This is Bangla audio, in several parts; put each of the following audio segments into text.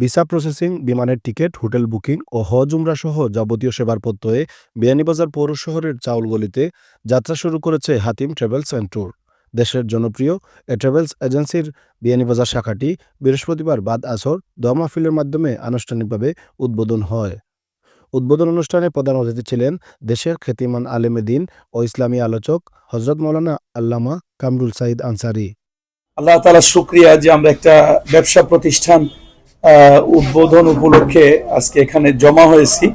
ভিসা প্রসেসিং, বিমানের টিকিট, হোটেল বুকিং ও হজ উমরা সহ যাবতীয় সেবার প্রত্যয়ে বিয়ানীবাজার পৌর শহরের চাউলগলিতে যাত্রা শুরু করেছে হাতিম ট্রাভেলস অ্যান্ড ট্যুর। দেশের জনপ্রিয় এ ট্রাভেলস এজেন্সির বিয়ানীবাজার শাখাটি বৃহস্পতিবার বাদ আসর দোয়া মাহফিলের মাধ্যমে আনুষ্ঠানিকভাবে উদ্বোধন হয়। উদ্বোধন অনুষ্ঠানে প্রধান অতিথি ছিলেন দেশের খ্যাতিমান আলেমে দ্বীন ও ইসলামী আলোচক হযরত মাওলানা আল্লামা কামরুল সাঈদ আনসারী। আল্লাহ তাআলা শুকরিয়া যে আমরা একটা ব্যবসা প্রতিষ্ঠান উদ্বোধন উপলক্ষে আজকে এখানে জমা হয়েছি।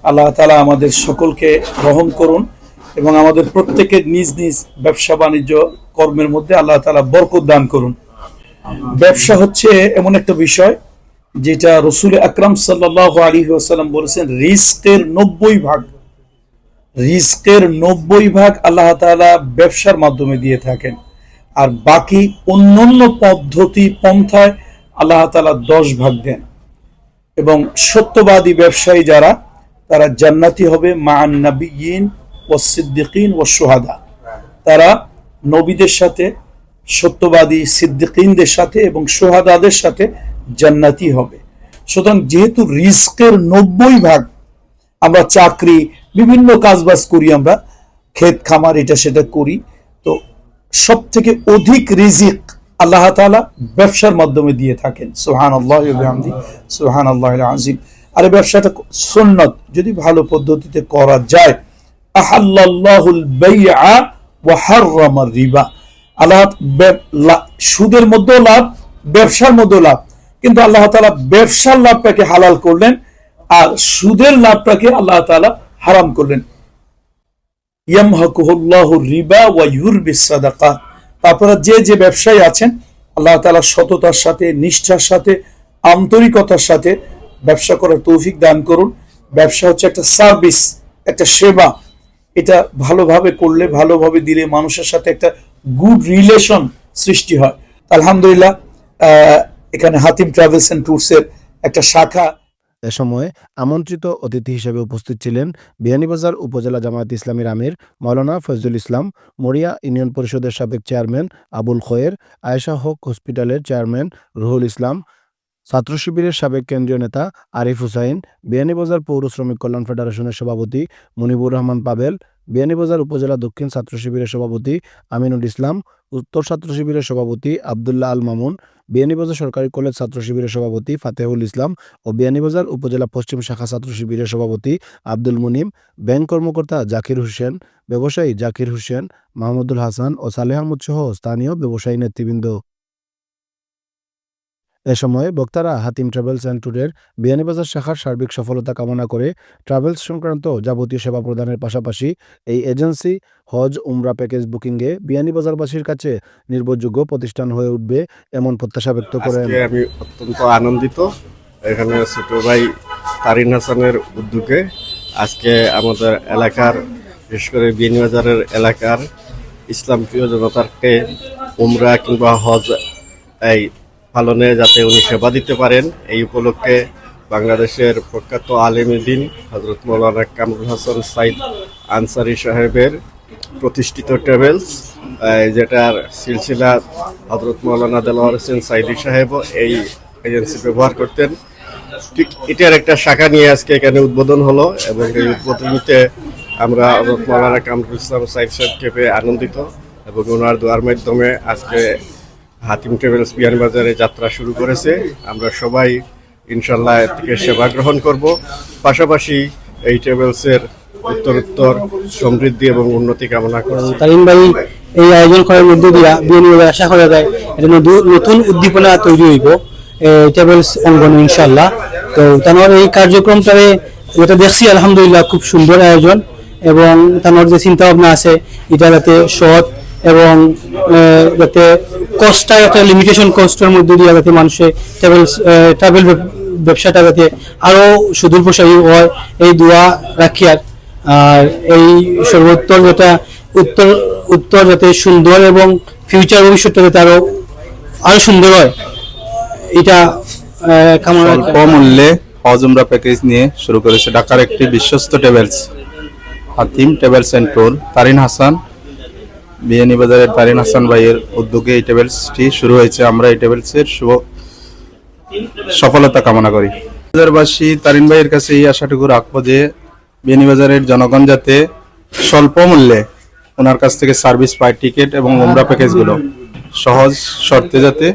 আল্লাহ তাআলা আমাদের সকলকে রহম করুন এবং আমাদের প্রত্যেকের নিজ নিজ ব্যবসা বাণিজ্য কর্মের মধ্যে আল্লাহ তাআলা বরকত দান করুন। ব্যবসা হচ্ছে এমন একটা বিষয় যেটা রাসূল আকরাম সাল্লাল্লাহু আলাইহি ওয়াসাল্লাম বলেছেন, রিজকের 90 ভাগ আল্লাহ তাআলা ব্যবসার মাধ্যমে দিয়ে থাকেন, আর বাকি অন্যান্য পদ্ধতি পন্থায় আল্লাহ তাআলা 10 ভাগ দেন। এবং সত্যবাদী ব্যবসায়ী যারা, তারা জান্নাতি হবে মা'আন নাবিয়্যিন ওয়াস সিদ্দিকিন ওয়াস শুহাদা। তারা নবীদের সাথে, সত্যবাদী সিদ্দিকিনদের সাথে এবং শুহাদাদের সাথে জান্নাতি হবে। সুতরাং যেহেতু রিজকের 90 ভাগ, আমরা চাকরি, বিভিন্ন কাজবাজ করি, আমরা ক্ষেত খামার এটা সেটা করি, তো সব থেকে অধিক রিজিক আল্লাহ তাআলা ব্যবসার মাধ্যমে দিয়ে থাকেন। সুবহানাল্লাহি ওয়া বিহামদিহি সুবহানাল্লাহিল আযীম। আর এই ব্যবসাটা সুন্নাত, যদি ভালো পদ্ধতিতে করা যায়। আহাল্লাল্লাহুল বাইআ ওয়া হাররামার রিবা। আল্লাহ সুদের মধ্যে লাভ, ব্যবসার মধ্যে লাভ, কিন্তু আল্লাহ তাআলা ব্যবসার লাভটাকে হালাল করলেন আর সুদের লাভটাকে আল্লাহ তাআলা হারাম করলেন। ইয়ামহাকুহুল্লাহু রিবা ওয়া ইউরবিস সাদাকাত। তারপরে যে ব্যবসায়ী আছেন, আল্লাহ তাআলা সততার সাথে, নিষ্ঠার সাথে, আন্তরিকতার সাথে ব্যবসা করার তৌফিক দান করুন। ব্যবসা হচ্ছে একটা সার্ভিস, একটা সেবা। এটা ভালোভাবে করলে, ভালোভাবে দিলে মানুষের সাথে একটা গুড রিলেশন সৃষ্টি হয়। আলহামদুলিল্লাহ, এখানে হাতিম ট্রাভেলস এন্ড ট্যুরসের একটা শাখা। এ সময় আমন্ত্রিত অতিথি হিসেবে উপস্থিত ছিলেন বিয়ানীবাজার উপজেলা জামায়াত ইসলামীর আমির মাওলানা ফজলুল ইসলাম, মরিয়া ইউনিয়ন পরিষদের সাবেক চেয়ারম্যান আবুল খয়ের, আয়েশা হক হসপিটালের চেয়ারম্যান রুহুল ইসলাম, ছাত্র শিবিরের সাবেক কেন্দ্রীয় নেতা আরিফ হুসাইন, বিয়ানীবাজার পৌর শ্রমিক কল্যাণ ফেডারেশনের সভাপতি মুনিবুর রহমান পাবেল, বিয়ানীবাজার উপজেলা দক্ষিণ ছাত্র শিবিরের সভাপতি আমিনুল ইসলাম, উত্তর ছাত্র শিবিরের সভাপতি আবদুল্লাহ আল মামুন, বিয়ানীবাজার সরকারি কলেজ ছাত্র শিবিরের সভাপতি ফাতেহুল ইসলাম ও বিয়ানীবাজার উপজেলা পশ্চিম শাখা ছাত্র শিবিরের সভাপতি আব্দুল মুনিম, ব্যাংক কর্মকর্তা জাকির হোসেন, ব্যবসায়ী জাকির হোসেন, মাহমুদুল হাসান ও সালেহ আহমদ সহ স্থানীয় ব্যবসায়ী নেতৃবৃন্দ। এ সময় বক্তারা হাতিম ট্রাভেলস অ্যান্ড ট্যুরের বিয়ানীবাজার শাখার সার্বিক সফলতা কামনা করে ট্রাভেলস সংক্রান্ত যাবতীয় সেবা প্রদানের পাশাপাশি এই এজেন্সি হজ উমরা প্যাকেজ বুকিংয়ে বিয়ানীবাজারবাসীর কাছে নির্ভরযোগ্য প্রতিষ্ঠান হয়ে উঠবে এমন প্রত্যাশা ব্যক্ত করেন। আমি অত্যন্ত আনন্দিত, এখানে ছোট ভাই তারিন হাসানের উদ্যোগে আজকে আমাদের এলাকার, বিশেষ করে বিয়ানীবাজারের এলাকার ইসলাম প্রিয় জনতাকে উমরা কিংবা হজ এই পালনে যাতে উনি সেবা দিতে পারেন, এই উপলক্ষে বাংলাদেশের প্রখ্যাত আলেমে দ্বীন হযরত মাওলানা কামরুল হাসান সাঈদ আনসারী সাহেবের প্রতিষ্ঠিত ট্রাভেলস, যেটার সিলসিলা হযরত মাওলানা দেলোয়ার হোসেন সাঈদী সাহেবও এই এজেন্সি ব্যবহার করতেন। ঠিক এটার একটা শাখা নিয়ে আজকে এখানে উদ্বোধন হলো এবং এই উদ্বোধনীতে আমরা হযরত মাওলানা কামরুল ইসলাম সাঈদ সাহেবকে পেয়ে আনন্দিত এবং ওনার দোয়ার মাধ্যমে আজকে হাতিম ট্রাভেলস বিয়ানীবাজারে যাত্রা শুরু করেছে। আমরা সবাই ইনশাল্লাহ এর থেকে সেবা গ্রহণ করব, পাশাপাশি এই ট্রাভেলসের উত্তরোত্তর সমৃদ্ধি এবং উন্নতি কামনা করছি। তারিন ভাই এই আয়োজন করার মধ্যে দিয়া বিয়ানীবাজার আশা করা যায় এটা নতুন উদ্দীপনা তৈরি হইব ট্রাভেলস অঙ্গনে ইনশাল্লাহ। তো তার এই কার্যক্রমটারে যেটা দেখছি আলহামদুলিল্লাহ খুব সুন্দর আয়োজন, এবং তার যে চিন্তা ভাবনা আছে এটা যাতে সৎ এবং যাতে কস্টটা একটা লিমিটেশন কস্টের মধ্যে দিয়ে যাতে মানুষের ট্রাভেল ব্যবসাটা যাতে আরো সুদূর প্রসারী হয়, এই দোয়া রাখি। আর এই সর্বোত্তর যেটা উত্তর যাতে সুন্দর এবং ফিউচার ভবিষ্যৎটা যাতে আরো সুন্দর হয়, এটা কামনা। অল্প মূল্যে হজ উমরা প্যাকেজ নিয়ে শুরু করেছে ঢাকার একটি বিশ্বস্ত travels Hatim travels and tour. Tarin Hasan, বিয়ানীবাজারের তারিন হাসান ভাইয়ের উদ্যোগে এই ট্রাভেলসটি শুরু হয়েছে। আমরা এই ট্রাভেলসের সফলতা কামনা করি। বাজারবাসী তারিন ভাইয়ের কাছে এই আশাটুকু রাখবো যে বিয়ানীবাজারের জনগণ যাতে স্বল্প মূল্যে ওনার কাছ থেকে সার্ভিস পায়, টিকিট এবং উমরা প্যাকেজগুলো সহজ শর্তে যাতে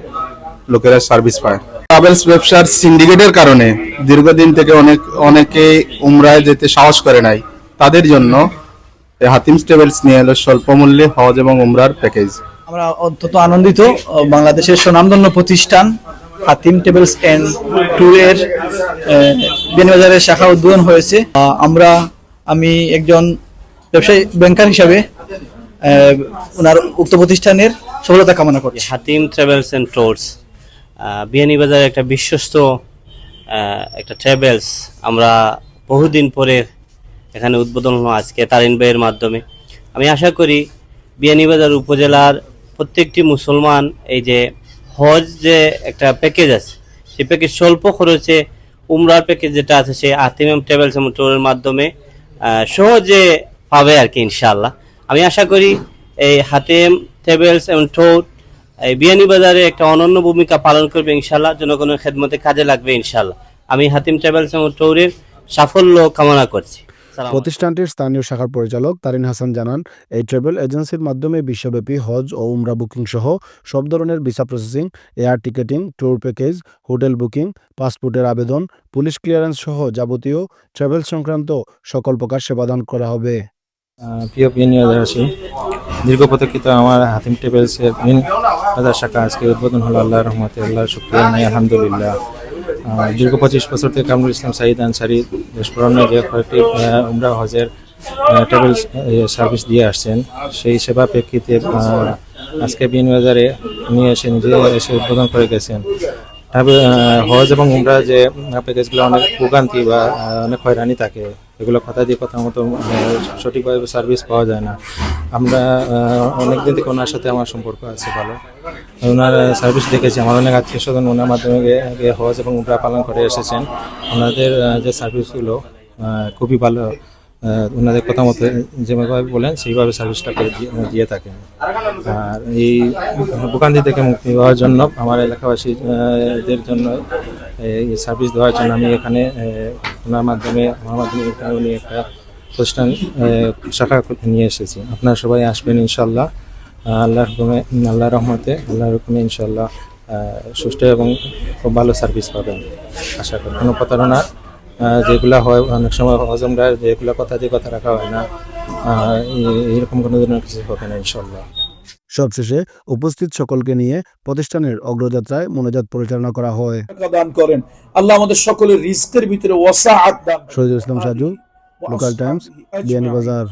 লোকেরা সার্ভিস পায়। ট্রাভেলস ব্যবসার সিন্ডিকেটের কারণে দীর্ঘদিন থেকে অনেকে উমরায় যেতে সাহস করে নাই, তাদের জন্য হাতিমস ট্রাভেলস নিয়ে এলো স্বল্প মূল্যে হজ এবং উমরার প্যাকেজ। আমরা অত্যন্ত আনন্দিত বাংলাদেশের সুনামধন্য প্রতিষ্ঠান হাতিম ট্রাভেলস এন্ড ট্যুরের বিয়ানীবাজারের শাখা উদ্বোধন হয়েছে। আমি একজন ব্যবসায়ী ব্যাংকার হিসাবে ওনার উক্ত প্রতিষ্ঠানের সফলতা কামনা করছি। Hatim travels and tours Beanibazar একটা বিশ্বস্ত একটা ট্রাভেলস, আমরা বহুদিন পরে এখানে উদ্বোধন হলো আজকে তারিন ভাইয়ের মাধ্যমে। আমি আশা করি বিয়ানীবাজার উপজেলার প্রত্যেকটি মুসলমান এই যে হজ যে একটা প্যাকেজ আছে, সেই প্যাকেজ স্বল্প খরচে উমরার প্যাকেজ যেটা আছে সেই হাতিম ট্রাভেলস এবং ট্যুরের মাধ্যমে সহজে পাবে আর কি ইনশাআল্লাহ। আমি আশা করি এই হাতিম ট্রাভেলস এবং ট্যুর এই বিয়ানীবাজারে একটা অনন্য ভূমিকা পালন করবে ইনশাআল্লাহ, জনগণের খেদমতে কাজে লাগবে ইনশাআল্লাহ। আমি হাতিম ট্রাভেলস এবং ট্যুরের সাফল্য কামনা করছি। প্রতিষ্ঠানটির স্থানীয় শাখার পরিচালক তারিন হাসান জানান, এই ট্রাভেল এজেন্সির মাধ্যমে বিশ্বব্যাপী হজ ও উমরা বুকিং সহ সব ধরনের visa processing, air ticketing, tour package, hotel booking, পাসপোর্টের আবেদন, পুলিশ ক্লিয়ারেন্স সহ যাবতীয় ট্রাভেল সংক্রান্ত সকল প্রকার সেবাদান করা হবে। প্রিয় বিয়ানীবাজারবাসী, দীর্ঘ প্রতীক্ষিত আমার হাতিম ট্রাভেলসের বিয়ানীবাজার শাখা আজকে উদ্বোধন হলো। আল্লাহর রহমতে, আল্লাহর শুকরিয়া নাই, আলহামদুলিল্লাহ। দীর্ঘ 25 বছর থেকে কামরুল ইসলাম সাঈদ আনসারী দেশ পুরানো যে কয়েকটি উমরা হজের ট্রাভেলস সার্ভিস দিয়ে আসছেন, সেই সেবা প্রেক্ষিতে আজকে বিয়ানীবাজারে নিয়ে এসে নিজে এসে উদ্বোধন করে গেছেন। হজ এবং উমরা যে প্যাকেজগুলো অনেক ভোগান্তি বা অনেক হয়রানি থাকে, এগুলো কথা দিয়ে কথা মতো সঠিকভাবে সার্ভিস পাওয়া যায় না। আমরা অনেকদিন থেকে ওনার সাথে আমার সম্পর্ক আছে ভালো, ওনার সার্ভিস দেখেছি। আমার অনেক আত্মীয় স্বজন ওনার মাধ্যমে গিয়ে হজ এবং উমরা পালন করে এসেছেন। ওনাদের যে সার্ভিসগুলো খুবই ভালো, ওনাদের কথা মতো যেভাবে বলেন সেইভাবে সার্ভিসটা দিয়ে থাকেন। আর এই ভোগান্তি থেকে মুক্তি পাওয়ার জন্য আমার এলাকাবাসীদের জন্য এই সার্ভিস দেওয়ার জন্য আমি এখানে আমার মাধ্যমে উনি একটা প্রতিষ্ঠান শাখা নিয়ে এসেছি। আপনারা সবাই আসবেন ইনশাল্লাহ। আল্লাহর রহমতে, আল্লাহর হুকুমে ইনশাল্লাহ সুষ্ঠু এবং খুব ভালো সার্ভিস পাবেন আশা করি। কোনো প্রতারণা যেগুলো হয় অনেক সময় হজমরা যেগুলো কথা দিয়ে কথা রাখা হয় না, এরকম কোনো ধরনের কিছু হবে না ইনশাল্লাহ। সবশেষে উপস্থিত সকলকে নিয়ে প্রতিষ্ঠানের অগ্রযাত্রায় মোনাজাত পরিচালনা করা হয়। দান করেন আল্লাহ, আমাদের সকলের রিজকের ভিতরে ওয়াসাআত দান করেন। Shahidul Islam Saju, local Times, Beanibazar.